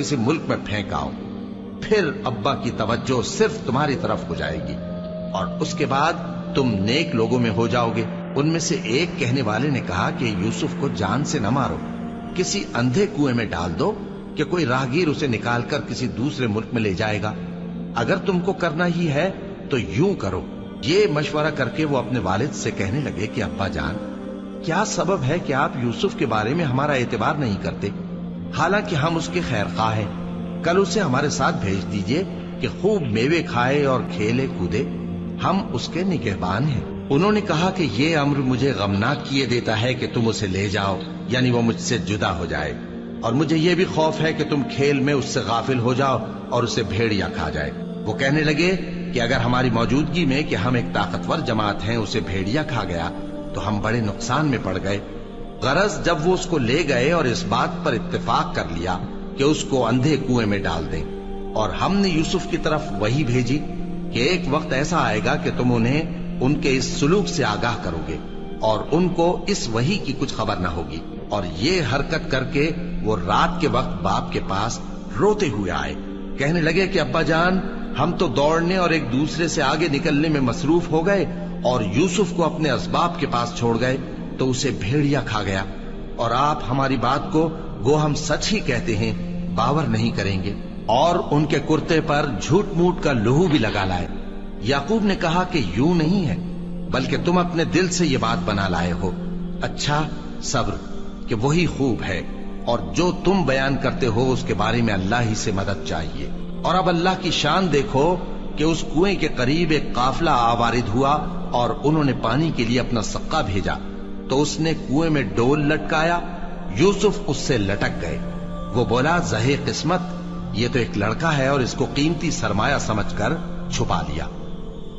کسی ملک میں پھینک آؤ، پھر ابا کی توجہ صرف تمہاری طرف ہو جائے گی اور اس کے بعد تم نیک لوگوں میں ہو جاؤ گے۔ ان میں سے ایک کہنے والے نے کہا کہ یوسف کو جان سے نہ مارو، کسی اندھے کنویں میں ڈال دو کہ کوئی راہگیر اسے نکال کر کسی دوسرے ملک میں لے جائے گا۔ اگر تم کو کرنا ہی ہے تو یوں کرو۔ یہ مشورہ کر کے وہ اپنے والد سے کہنے لگے کہ ابا جان، کیا سبب ہے کہ آپ یوسف کے بارے میں ہمارا اعتبار نہیں کرتے؟ حالانکہ ہم اس کے خیر خواہ ہیں، کل اسے ہمارے ساتھ بھیج دیجئے کہ خوب میوے کھائے اور کھیلے کودے، ہم اس کے نگہبان ہیں۔ انہوں نے کہا کہ یہ امر مجھے غمناک کیے دیتا ہے کہ تم اسے لے جاؤ، یعنی وہ مجھ سے جدا ہو جائے، اور مجھے یہ بھی خوف ہے کہ تم کھیل میں اس سے غافل ہو جاؤ اور اسے بھیڑیا کھا جائے۔ وہ کہنے لگے کہ اگر ہماری موجودگی میں کہ ہم ایک طاقتور جماعت ہیں اسے بھیڑیا کھا گیا تو ہم بڑے نقصان میں پڑ گئے۔ غرض جب وہ اس کو لے گئے اور اس بات پر اتفاق کر لیا کہ اس کو اندھے کنویں میں ڈال دیں، اور ہم نے یوسف کی طرف وحی بھیجی کہ ایک وقت ایسا آئے گا کہ تم انہیں ان کے اس سلوک سے آگاہ کرو گے اور ان کو اس وحی کی کچھ خبر نہ ہوگی۔ اور یہ حرکت کر کے وہ رات کے وقت باپ کے پاس روتے ہوئے آئے، کہنے لگے کہ ابا جان، ہم تو دوڑنے اور ایک دوسرے سے آگے نکلنے میں مصروف ہو گئے اور یوسف کو اپنے اسباب کے پاس چھوڑ گئے تو اسے بھیڑیا کھا گیا، اور آپ ہماری بات کو گو ہم سچ ہی کہتے ہیں باور نہیں کریں گے، اور ان کے کرتے پر جھوٹ موٹ کا لہو بھی لگا لائے۔ یعقوب نے کہا کہ یوں نہیں ہے، بلکہ تم اپنے دل سے یہ بات بنا لائے ہو۔ اچھا، صبر کہ وہی خوب ہے، اور جو تم بیان کرتے ہو اس کے بارے میں اللہ ہی سے مدد چاہیے۔ اور اب اللہ کی شان دیکھو کہ اس کنویں کے قریب ایک قافلہ آوارد ہوا اور انہوں نے پانی کے لیے اپنا سقا بھیجا، تو اس نے کنویں میں ڈول لٹکایا، یوسف اس سے لٹک گئے۔ وہ بولا، زہے قسمت، یہ تو ایک لڑکا ہے، اور اس کو قیمتی سرمایہ سمجھ کر چھپا لیا۔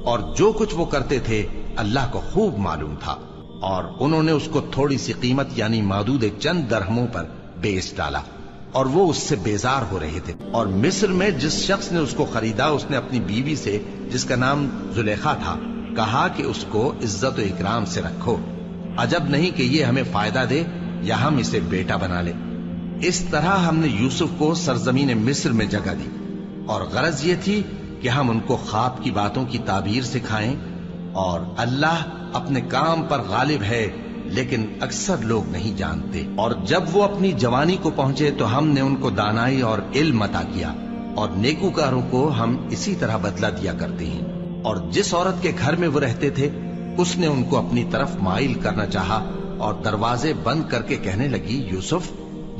اور جو کچھ وہ کرتے تھے اللہ کو خوب معلوم تھا، اور انہوں نے اس کو تھوڑی سی قیمت یعنی معدود چند درہموں پر بیچ ڈالا، اور وہ اس سے بیزار ہو رہے تھے۔ اور مصر میں جس شخص نے اس کو خریدا، اس نے اپنی بیوی سے جس کا نام زلیخا تھا کہا کہ اس کو عزت و اکرام سے رکھو، عجب نہیں کہ یہ ہمیں فائدہ دے یا ہم اسے بیٹا بنا لے۔ اس طرح ہم نے یوسف کو سرزمین مصر میں جگہ دی، اور غرض یہ تھی کہ ہم ان کو خواب کی باتوں کی تعبیر سکھائیں، اور اللہ اپنے کام پر غالب ہے لیکن اکثر لوگ نہیں جانتے۔ اور جب وہ اپنی جوانی کو پہنچے تو ہم نے ان کو دانائی اور علم عطا کیا، اور نیکوکاروں کو ہم اسی طرح بدلہ دیا کرتے ہیں۔ اور جس عورت کے گھر میں وہ رہتے تھے اس نے ان کو اپنی طرف مائل کرنا چاہا، اور دروازے بند کر کے کہنے لگی، یوسف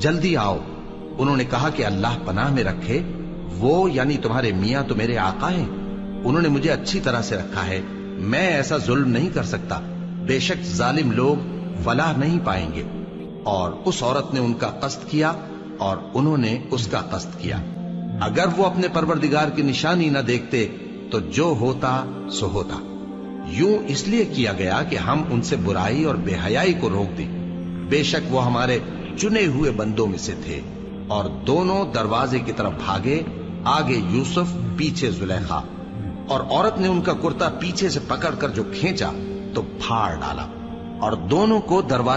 جلدی آؤ۔ انہوں نے کہا کہ اللہ پناہ میں رکھے، وہ یعنی تمہارے میاں تو میرے آقا ہیں، انہوں نے مجھے اچھی طرح سے رکھا ہے، میں ایسا ظلم نہیں کر سکتا، بے شک ظالم لوگ فلاح نہیں پائیں گے۔ اور اس عورت نے ان کا قصد کیا اور انہوں نے اس کا قصد کیا۔ اگر وہ اپنے پروردگار کی نشانی نہ دیکھتے تو جو ہوتا سو ہوتا۔ یوں اس لیے کیا گیا کہ ہم ان سے برائی اور بے حیائی کو روک دیں، بے شک وہ ہمارے چنے ہوئے بندوں میں سے تھے۔ اور دونوں دروازے کی طرف بھاگے، آگے یوسف پیچھے زلیخا، اور عورت نے ان کا کرتا پیچھے سے پکڑ کر جو کھینچا تو پھاڑ ڈالا، اور دونوں کو دروازے